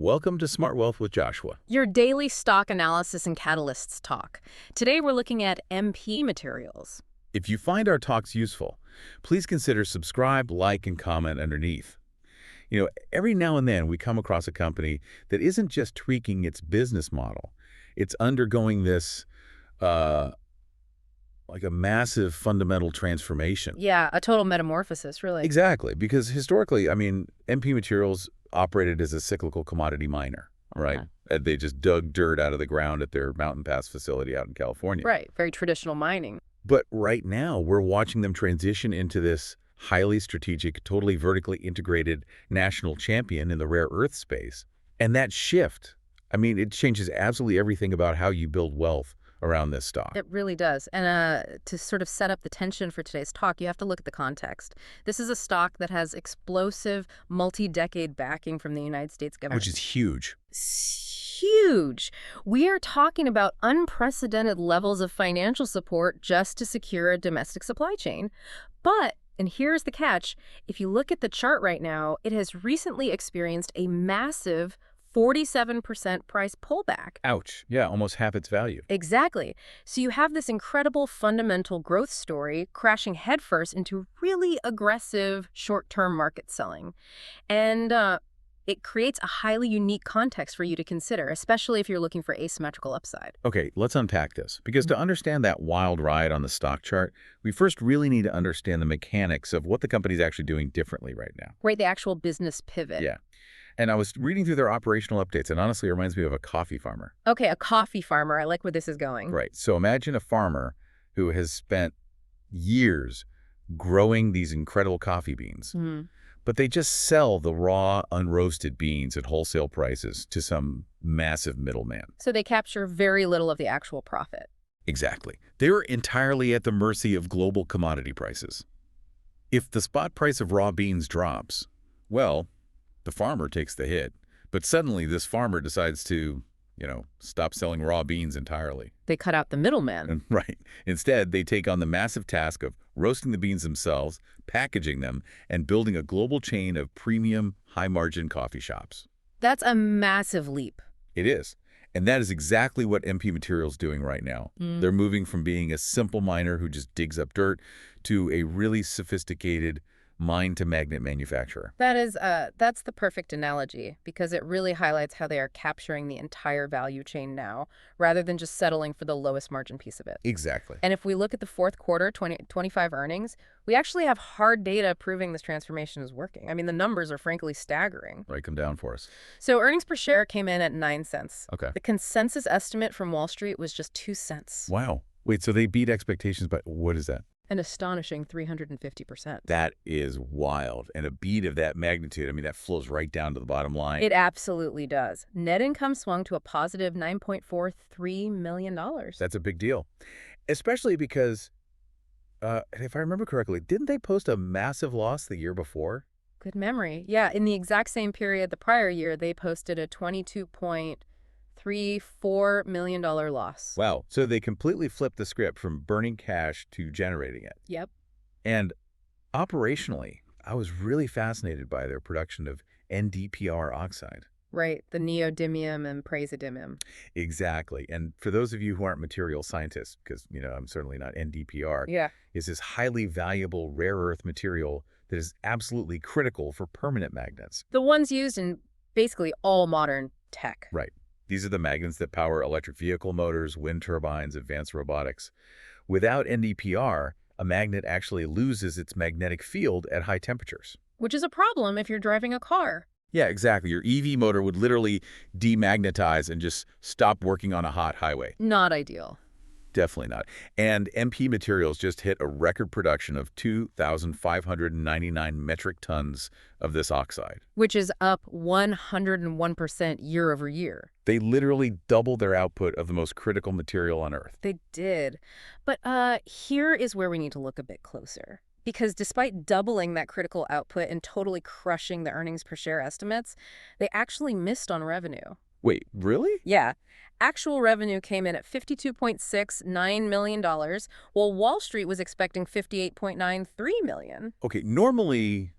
Welcome to Smart Wealth with Joshua. Your daily stock analysis and catalysts talk. Today we're looking at MP Materials. If you find our talks useful, please consider subscribe, like, and comment underneath. Every now and then we come across a company that isn't just tweaking its business model. It's undergoing this, like a massive fundamental transformation. Yeah, a total metamorphosis, really. Exactly, because historically, MP Materials operated as a cyclical commodity miner, right? They just dug dirt out of the ground at their Mountain Pass facility out in California. Right, very traditional mining. But right now, we're watching them transition into this highly strategic, totally vertically integrated national champion in the rare earth space. And that shift, it changes absolutely everything about how you build wealth around this stock. It really does. And to sort of set up the tension for today's talk, you have to look at the context. This is a stock that has explosive, multi-decade backing from the United States government. Which is huge. Huge. We are talking about unprecedented levels of financial support just to secure a domestic supply chain. But, and here's the catch, if you look at the chart right now, it has recently experienced a massive 47% price pullback. Ouch. Yeah, almost half its value. Exactly. So you have this incredible fundamental growth story crashing headfirst into really aggressive short-term market selling. And it creates a highly unique context for you to consider, especially if you're looking for asymmetrical upside. Okay, let's unpack this. Because to understand that wild ride on the stock chart, we first really need to understand the mechanics of what the company's actually doing differently right now. Right, the actual business pivot. Yeah. And I was reading through their operational updates, and honestly, it reminds me of a coffee farmer. Okay, a coffee farmer. I like where this is going. Right. So imagine a farmer who has spent years growing these incredible coffee beans, but they just sell the raw, unroasted beans at wholesale prices to some massive middleman. So they capture very little of the actual profit. Exactly. They're entirely at the mercy of global commodity prices. If the spot price of raw beans drops, well, the farmer takes the hit. But suddenly this farmer decides to, stop selling raw beans entirely. They cut out the middleman. Right. Instead, they take on the massive task of roasting the beans themselves, packaging them, and building a global chain of premium, high-margin coffee shops. That's a massive leap. It is. And that is exactly what MP Materials is doing right now. They're moving from being a simple miner who just digs up dirt to a really sophisticated mine-to-magnet manufacturer. That's the perfect analogy, because it really highlights how they are capturing the entire value chain now, rather than just settling for the lowest margin piece of it. Exactly. And if we look at the fourth quarter 2025 earnings, we actually have hard data proving this transformation is working. The numbers are frankly staggering. Write them down for us. So earnings per share came in at 9 cents. Okay. The consensus estimate from Wall Street was just 2 cents. Wow. Wait, so they beat expectations, but what is that? An astonishing 350%. That is wild. And a beat of that magnitude, that flows right down to the bottom line. It absolutely does. Net income swung to a positive $9.43 million. That's a big deal. Especially because, if I remember correctly, didn't they post a massive loss the year before? Good memory. Yeah, in the exact same period the prior year, they posted a $22.34 million loss. Wow. So they completely flipped the script from burning cash to generating it. Yep. And operationally, I was really fascinated by their production of NdPr oxide. Right, the neodymium and praseodymium. Exactly. And for those of you who aren't material scientists, because, I'm certainly not NdPr, is this highly valuable rare earth material that is absolutely critical for permanent magnets. The ones used in basically all modern tech. Right. These are the magnets that power electric vehicle motors, wind turbines, advanced robotics. Without NdPr, a magnet actually loses its magnetic field at high temperatures. Which is a problem if you're driving a car. Yeah, exactly. Your EV motor would literally demagnetize and just stop working on a hot highway. Not ideal. Definitely not. And MP Materials just hit a record production of 2,599 metric tons of this oxide. Which is up 101% year over year. They literally doubled their output of the most critical material on Earth. They did. But here is where we need to look a bit closer. Because despite doubling that critical output and totally crushing the earnings per share estimates, they actually missed on revenue. Wait, really? Yeah. Actual revenue came in at $52.69 million, while Wall Street was expecting $58.93 million. Okay, normally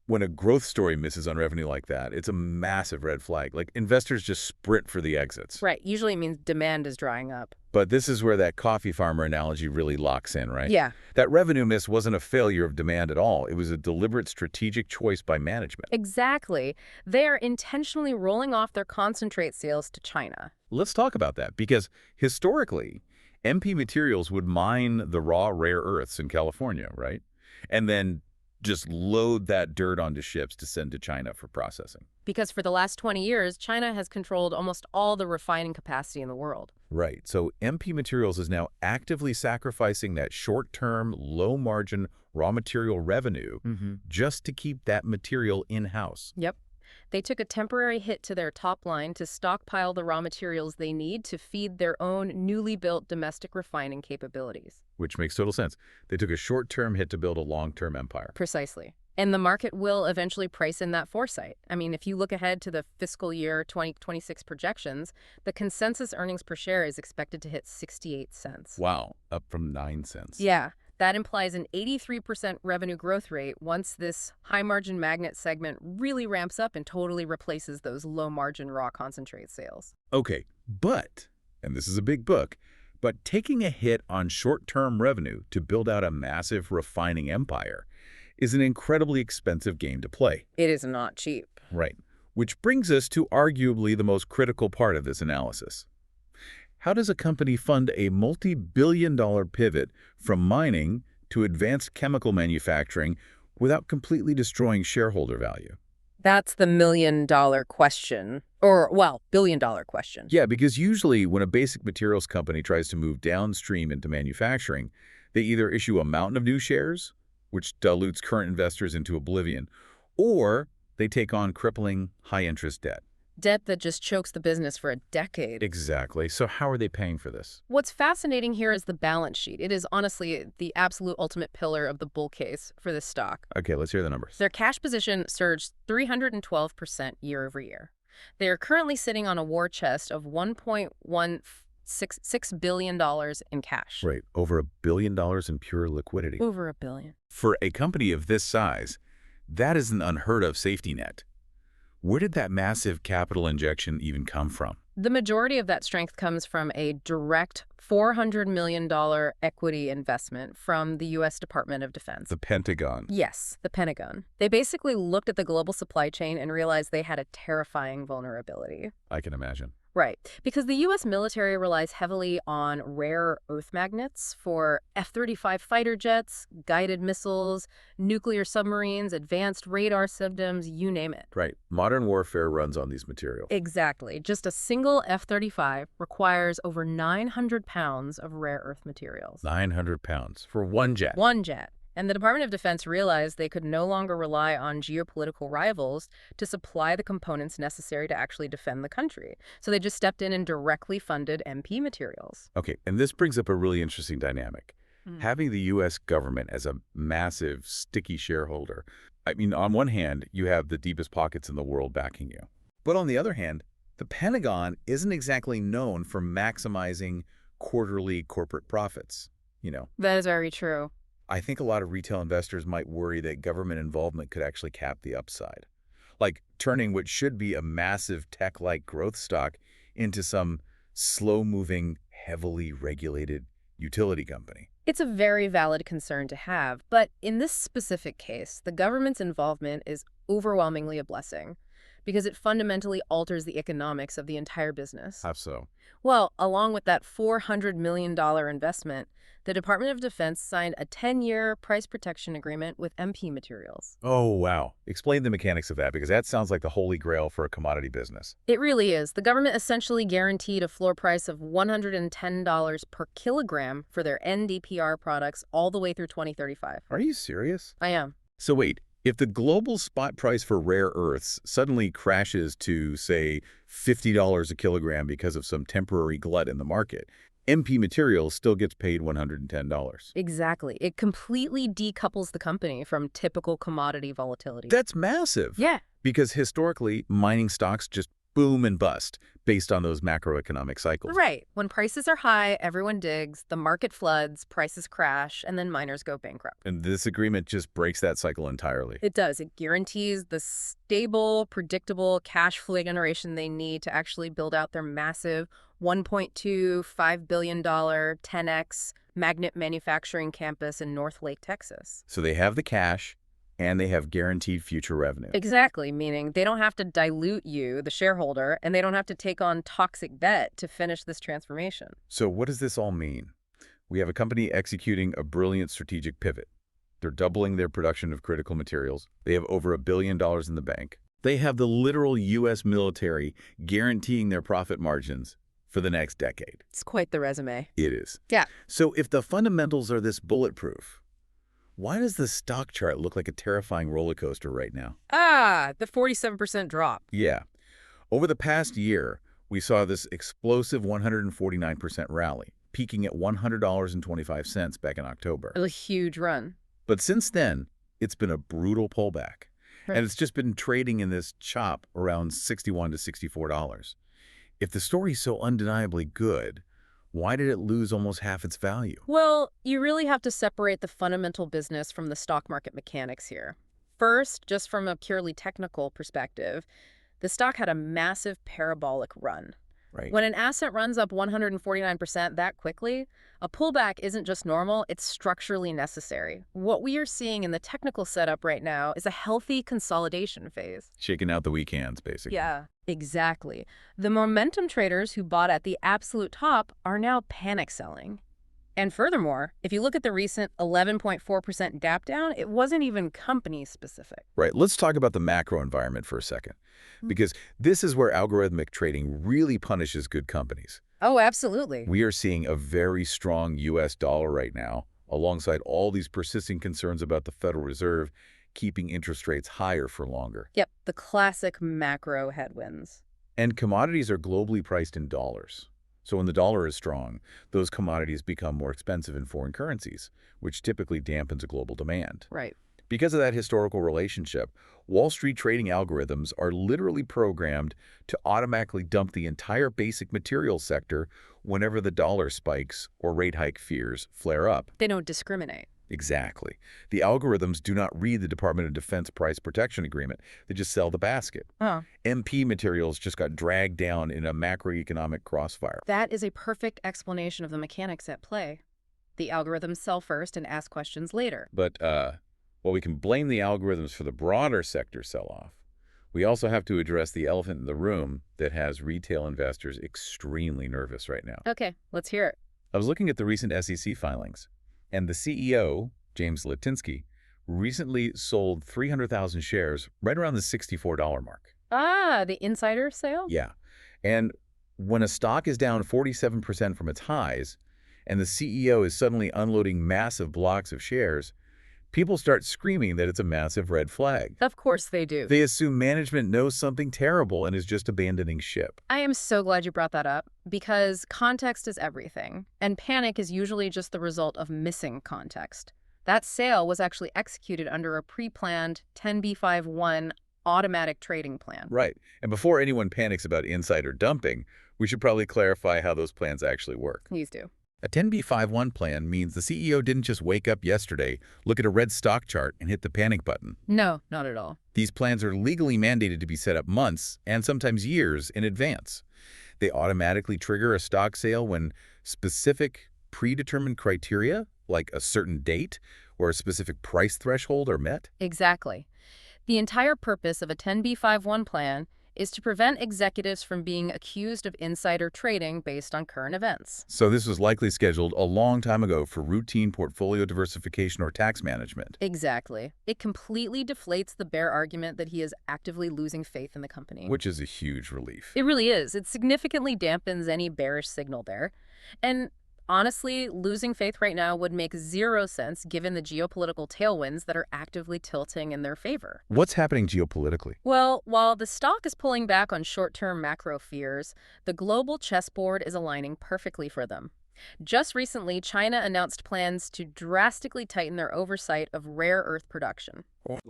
When a growth story misses on revenue like that, it's a massive red flag. Like, investors just sprint for the exits. Right. Usually it means demand is drying up. But this is where that coffee farmer analogy really locks in, right? Yeah. That revenue miss wasn't a failure of demand at all. It was a deliberate strategic choice by management. Exactly. They are intentionally rolling off their concentrate sales to China. Let's talk about that, because historically, MP Materials would mine the raw rare earths in California, right? And then just load that dirt onto ships to send to China for processing. Because for the last 20 years, China has controlled almost all the refining capacity in the world. Right. So MP Materials is now actively sacrificing that short-term, low-margin raw material revenue just to keep that material in-house. Yep. They took a temporary hit to their top line to stockpile the raw materials they need to feed their own newly built domestic refining capabilities. Which makes total sense. They took a short-term hit to build a long-term empire. Precisely. And the market will eventually price in that foresight. I mean, if you look ahead to the fiscal year 2026 projections, the consensus earnings per share is expected to hit 68 cents. Wow, up from 9 cents. Yeah. That implies an 83% revenue growth rate once this high-margin magnet segment really ramps up and totally replaces those low-margin raw concentrate sales. Okay, but, and this is a big book, but taking a hit on short-term revenue to build out a massive refining empire is an incredibly expensive game to play. It is not cheap. Right. Which brings us to arguably the most critical part of this analysis. How does a company fund a multi-billion-dollar pivot from mining to advanced chemical manufacturing without completely destroying shareholder value? That's the million-dollar question. Or, well, billion-dollar question. Yeah, because usually when a basic materials company tries to move downstream into manufacturing, they either issue a mountain of new shares, which dilutes current investors into oblivion, or they take on crippling high-interest debt. Debt that just chokes the business for a decade. Exactly. So how are they paying for this? What's fascinating here is the balance sheet. It is honestly the absolute ultimate pillar of the bull case for this stock. Okay, let's hear the numbers. Their cash position surged 312% year over year. They are currently sitting on a war chest of $1.166 billion in cash. Right, over $1 billion in pure liquidity. Over $1 billion. For a company of this size, that is an unheard of safety net. Where did that massive capital injection even come from? The majority of that strength comes from a direct $400 million equity investment from the U.S. Department of Defense. The Pentagon. Yes, the Pentagon. They basically looked at the global supply chain and realized they had a terrifying vulnerability. I can imagine. Right, because the U.S. military relies heavily on rare earth magnets for F-35 fighter jets, guided missiles, nuclear submarines, advanced radar systems, you name it. Right. Modern warfare runs on these materials. Exactly. Just a single F-35 requires over 900 pounds of rare earth materials. 900 pounds for one jet. One jet. And the Department of Defense realized they could no longer rely on geopolitical rivals to supply the components necessary to actually defend the country. So they just stepped in and directly funded MP Materials. Okay, and this brings up a really interesting dynamic. Having the U.S. government as a massive, sticky shareholder, I mean, on one hand, you have the deepest pockets in the world backing you. But on the other hand, the Pentagon isn't exactly known for maximizing quarterly corporate profits, you know. That is very true. I think a lot of retail investors might worry that government involvement could actually cap the upside, like turning what should be a massive tech-like growth stock into some slow-moving, heavily regulated utility company. It's a very valid concern to have, but in this specific case, the government's involvement is overwhelmingly a blessing because it fundamentally alters the economics of the entire business. How so? Well, along with that $400 million investment, the Department of Defense signed a 10-year price protection agreement with MP Materials. Oh, wow. Explain the mechanics of that, because that sounds like the holy grail for a commodity business. It really is. The government essentially guaranteed a floor price of $110 per kilogram for their NdPr products all the way through 2035. Are you serious? I am. So wait, if the global spot price for rare earths suddenly crashes to, say, $50 a kilogram because of some temporary glut in the market, MP Materials still gets paid $110. Exactly. It completely decouples the company from typical commodity volatility. That's massive. Yeah. Because historically, mining stocks just boom and bust based on those macroeconomic cycles. Right. When prices are high, everyone digs, the market floods, prices crash, and then miners go bankrupt. And this agreement just breaks that cycle entirely. It does. It guarantees the stable, predictable cash flow generation they need to actually build out their massive $1.25 billion 10X magnet manufacturing campus in North Lake, Texas. So they have the cash, and they have guaranteed future revenue. Exactly, meaning they don't have to dilute you, the shareholder, and they don't have to take on toxic debt to finish this transformation. So what does this all mean? We have a company executing a brilliant strategic pivot. They're doubling their production of critical materials. They have over $1 billion in the bank. They have the literal U.S. military guaranteeing their profit margins for the next decade. It's quite the resume. It is. Yeah. So if the fundamentals are this bulletproof, why does the stock chart look like a terrifying roller coaster right now? The 47% drop. Yeah. Over the past year, we saw this explosive 149% rally, peaking at $100.25 back in October. A huge run. But since then, it's been a brutal pullback. Right. And it's just been trading in this chop around $61 to $64. If the story's so undeniably good, why did it lose almost half its value? Well, you really have to separate the fundamental business from the stock market mechanics here. First, just from a purely technical perspective, the stock had a massive parabolic run. Right. When an asset runs up 149% that quickly, a pullback isn't just normal, it's structurally necessary. What we are seeing in the technical setup right now is a healthy consolidation phase. Shaking out the weak hands, basically. Yeah, exactly. The momentum traders who bought at the absolute top are now panic selling. And furthermore, if you look at the recent 11.4% gap down, it wasn't even company specific. Right. Let's talk about the macro environment for a second, because this is where algorithmic trading really punishes good companies. Oh, absolutely. We are seeing a very strong U.S. dollar right now, alongside all these persisting concerns about the Federal Reserve keeping interest rates higher for longer. Yep, the classic macro headwinds. And commodities are globally priced in dollars. So when the dollar is strong, those commodities become more expensive in foreign currencies, which typically dampens a global demand. Right. Because of that historical relationship, Wall Street trading algorithms are literally programmed to automatically dump the entire basic materials sector whenever the dollar spikes or rate hike fears flare up. They don't discriminate. Exactly. The algorithms do not read the Department of Defense Price Protection Agreement. They just sell the basket. Mp Materials just got dragged down in a macroeconomic crossfire. That is a perfect explanation of the mechanics at play. The algorithms sell first and ask questions later. But while we can blame the algorithms for the broader sector sell-off, we also have to address the elephant in the room that has retail investors extremely nervous right now. Okay, let's hear it. I was looking at the recent SEC filings, and the CEO, James Litinsky, recently sold 300,000 shares right around the $64 mark. The insider sale? Yeah. And when a stock is down 47% from its highs, and the CEO is suddenly unloading massive blocks of shares, people start screaming that it's a massive red flag. Of course they do. They assume management knows something terrible and is just abandoning ship. I am so glad you brought that up, because context is everything, and panic is usually just the result of missing context. That sale was actually executed under a pre-planned 10b5-1 automatic trading plan. Right. And before anyone panics about insider dumping, we should probably clarify how those plans actually work. Please do. A 10b5-1 plan means the CEO didn't just wake up yesterday, look at a red stock chart, and hit the panic button. No, not at all. These plans are legally mandated to be set up months, and sometimes years, in advance. They automatically trigger a stock sale when specific predetermined criteria, like a certain date or a specific price threshold, are met. Exactly. The entire purpose of a 10b5-1 plan is to prevent executives from being accused of insider trading based on current events. So this was likely scheduled a long time ago for routine portfolio diversification or tax management. Exactly. It completely deflates the bear argument that he is actively losing faith in the company. Which is a huge relief. It really is. It significantly dampens any bearish signal there. And honestly, losing faith right now would make zero sense given the geopolitical tailwinds that are actively tilting in their favor. What's happening geopolitically? Well, while the stock is pulling back on short-term macro fears, the global chessboard is aligning perfectly for them. Just recently, China announced plans to drastically tighten their oversight of rare earth production.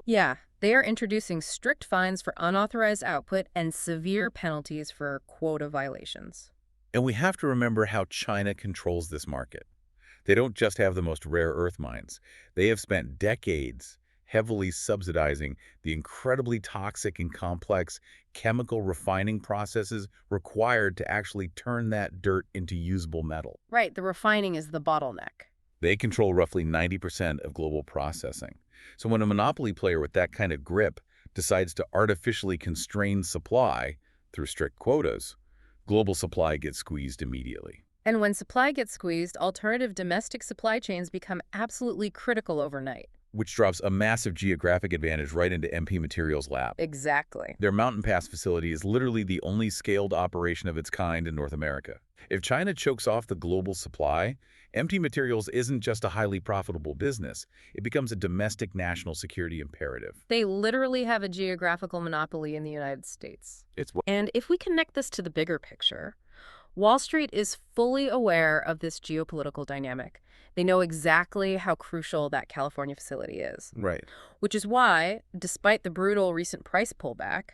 Yeah, they are introducing strict fines for unauthorized output and severe penalties for quota violations. And we have to remember how China controls this market. They don't just have the most rare earth mines. They have spent decades heavily subsidizing the incredibly toxic and complex chemical refining processes required to actually turn that dirt into usable metal. Right, the refining is the bottleneck. They control roughly 90% of global processing. So when a monopoly player with that kind of grip decides to artificially constrain supply through strict quotas, global supply gets squeezed immediately. And when supply gets squeezed, alternative domestic supply chains become absolutely critical overnight. Which drops a massive geographic advantage right into MP Materials' lap. Exactly. Their Mountain Pass facility is literally the only scaled operation of its kind in North America. If China chokes off the global supply, MP Materials isn't just a highly profitable business. It becomes a domestic national security imperative. They literally have a geographical monopoly in the United States. It's And if we connect this to the bigger picture, Wall Street is fully aware of this geopolitical dynamic. They know exactly how crucial that California facility is. right. Which is why, despite the brutal recent price pullback,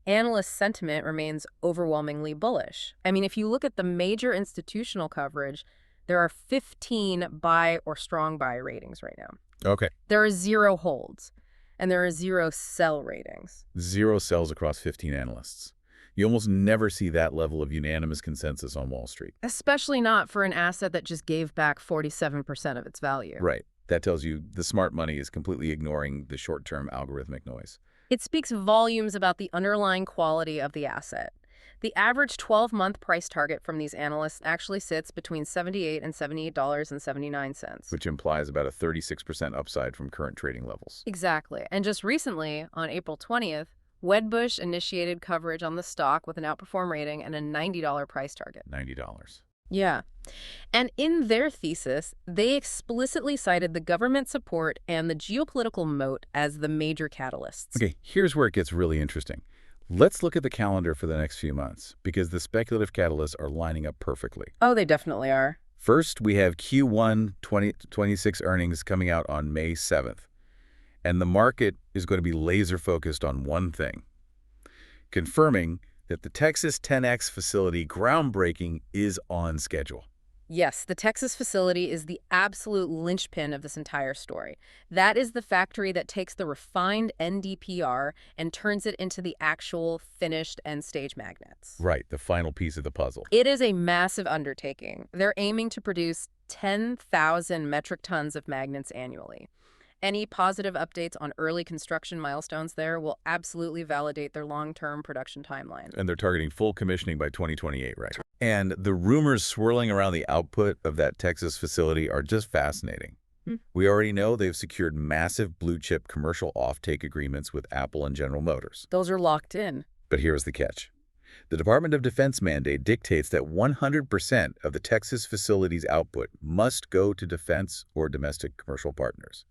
analyst sentiment remains overwhelmingly bullish. I mean, if you look at the major institutional coverage, there are 15 buy or strong buy ratings right now. Okay. There are 0 holds, and there are 0 sell ratings. 0 sells across 15 analysts. You almost never see that level of unanimous consensus on Wall Street. Especially not for an asset that just gave back 47% of its value. Right. That tells you the smart money is completely ignoring the short-term algorithmic noise. It speaks volumes about the underlying quality of the asset. The average 12-month price target from these analysts actually sits between $78 and $78.79. Which implies about a 36% upside from current trading levels. Exactly. And just recently, on April 20th, Wedbush initiated coverage on the stock with an outperform rating and a $90 price target. $90. Yeah. And in their thesis, they explicitly cited the government support and the geopolitical moat as the major catalysts. Okay, here's where it gets really interesting. Let's look at the calendar for the next few months, because the speculative catalysts are lining up perfectly. Oh, they definitely are. First, we have Q1 2026 earnings coming out on May 7th. And the market is going to be laser-focused on one thing, confirming that the Texas 10X facility groundbreaking is on schedule. Yes, the Texas facility is the absolute linchpin of this entire story. That is the factory that takes the refined NdPr and turns it into the actual finished end-stage magnets. Right, the final piece of the puzzle. It is a massive undertaking. They're aiming to produce 10,000 metric tons of magnets annually. Any positive updates on early construction milestones there will absolutely validate their long-term production timeline. And they're targeting full commissioning by 2028, right? And the rumors swirling around the output of that Texas facility are just fascinating. We already know they've secured massive blue-chip commercial offtake agreements with Apple and General Motors. Those are locked in. But here's the catch. The Department of Defense mandate dictates that 100% of the Texas facility's output must go to defense or domestic commercial partners.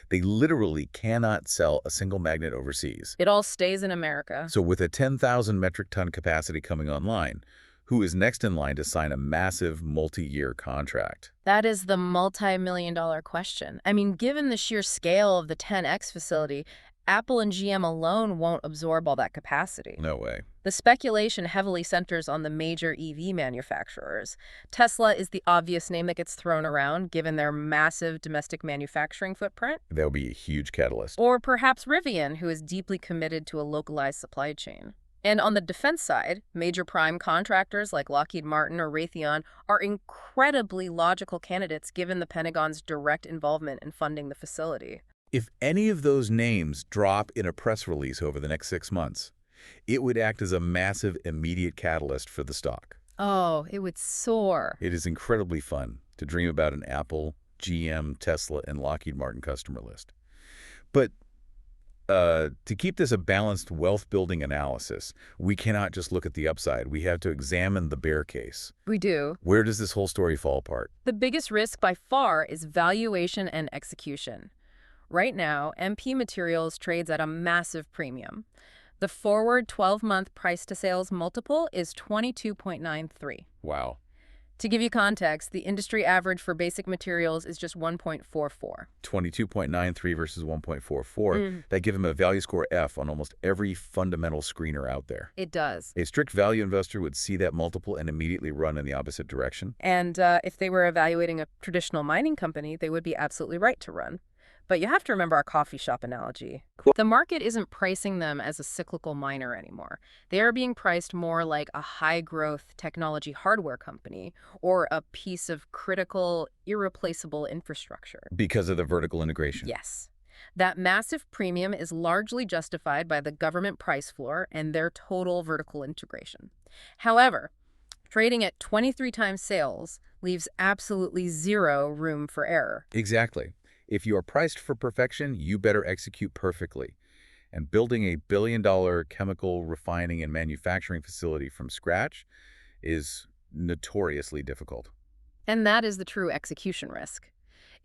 They literally cannot sell a single magnet overseas. It all stays in America. So with a 10,000 metric ton capacity coming online, who is next in line to sign a massive multi-year contract? That is the multi-million-dollar question. I mean, given the sheer scale of the 10X facility, Apple and GM alone won't absorb all that capacity. No way. The speculation heavily centers on the major EV manufacturers. Tesla is the obvious name that gets thrown around, given their massive domestic manufacturing footprint. That would be a huge catalyst. Or perhaps Rivian, who is deeply committed to a localized supply chain. And on the defense side, major prime contractors like Lockheed Martin or Raytheon are incredibly logical candidates given the Pentagon's direct involvement in funding the facility. If any of those names drop in a press release over the next 6 months, it would act as a massive immediate catalyst for the stock. Oh, it would soar. It is incredibly fun to dream about an Apple, GM, Tesla, and Lockheed Martin customer list. But to keep this a balanced wealth-building analysis, we cannot just look at the upside. We have to examine the bear case. We do. Where does this whole story fall apart? The biggest risk by far is valuation and execution. Right now, MP Materials trades at a massive premium. The forward 12-month price-to-sales multiple is 22.93. Wow. To give you context, the industry average for basic materials is just 1.44. 22.93 versus 1.44. That give him a value score F on almost every fundamental screener out there. It does. A strict value investor would see that multiple and immediately run in the opposite direction. And if they were evaluating a traditional mining company, they would be absolutely right to run. But you have to remember our coffee shop analogy. The market isn't pricing them as a cyclical miner anymore. They are being priced more like a high-growth technology hardware company or a piece of critical, irreplaceable infrastructure. Because of the vertical integration. Yes. That massive premium is largely justified by the government price floor and their total vertical integration. However, trading at 23 times sales leaves absolutely zero room for error. Exactly. If you are priced for perfection, you better execute perfectly. And building a billion-dollar chemical refining and manufacturing facility from scratch is notoriously difficult. And that is the true execution risk.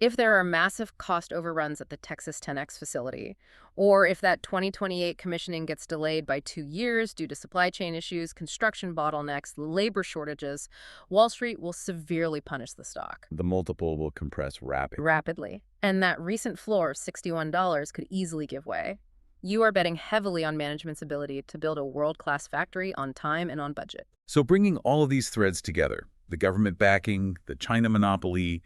If there are massive cost overruns at the Texas 10X facility, or if that 2028 commissioning gets delayed by 2 years due to supply chain issues, construction bottlenecks, labor shortages, Wall Street will severely punish the stock. The multiple will compress Rapidly. And that recent floor of $61 could easily give way. You are betting heavily on management's ability to build a world-class factory on time and on budget. So bringing all of these threads together, the government backing, the China monopoly,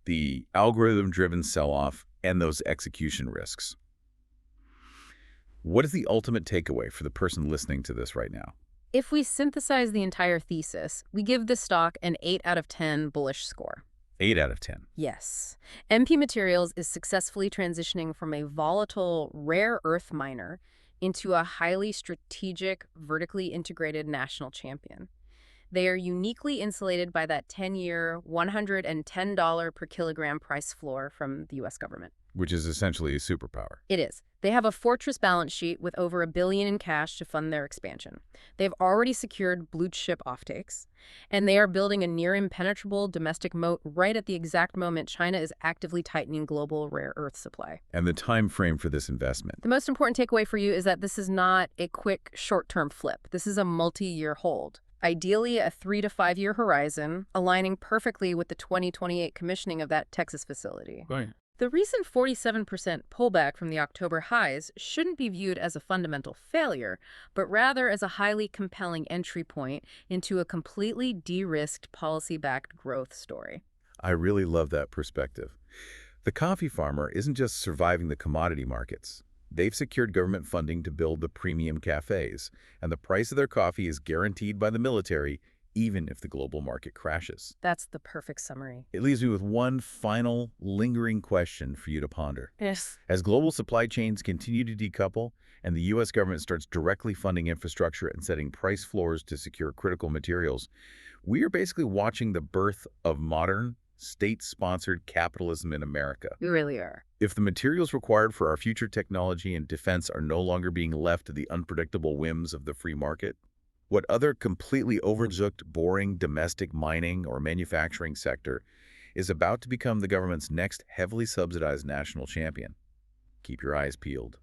the algorithm-driven sell-off, and those execution risks. What is the ultimate takeaway for the person listening to this right now? If we synthesize the entire thesis, we give this stock an 8 out of 10 bullish score. 8 out of 10. Yes. MP Materials is successfully transitioning from a volatile, rare earth miner into a highly strategic, vertically integrated national champion. They are uniquely insulated by that 10-year, $110 per kilogram price floor from the U.S. government. Which is essentially a superpower. It is. They have a fortress balance sheet with over $1 billion in cash to fund their expansion. They've already secured blue-chip offtakes, and they are building a near-impenetrable domestic moat right at the exact moment China is actively tightening global rare earth supply. And the time frame for this investment. The most important takeaway for you is that this is not a quick, short-term flip. This is a multi-year hold. Ideally, a 3 to 5 year horizon, aligning perfectly with the 2028 commissioning of that Texas facility. Right. The recent 47% pullback from the October highs shouldn't be viewed as a fundamental failure, but rather as a highly compelling entry point into a completely de-risked, policy-backed growth story. I really love that perspective. The coffee farmer isn't just surviving the commodity markets. They've secured government funding to build the premium cafes, and the price of their coffee is guaranteed by the military, even if the global market crashes. That's the perfect summary. It leaves me with one final, lingering question for you to ponder. Yes. As global supply chains continue to decouple, and the U.S. government starts directly funding infrastructure and setting price floors to secure critical materials, we are basically watching the birth of modern, state-sponsored capitalism in America. We really are. If the materials required for our future technology and defense are no longer being left to the unpredictable whims of the free market, what other completely overlooked, boring domestic mining or manufacturing sector is about to become the government's next heavily subsidized national champion? Keep your eyes peeled.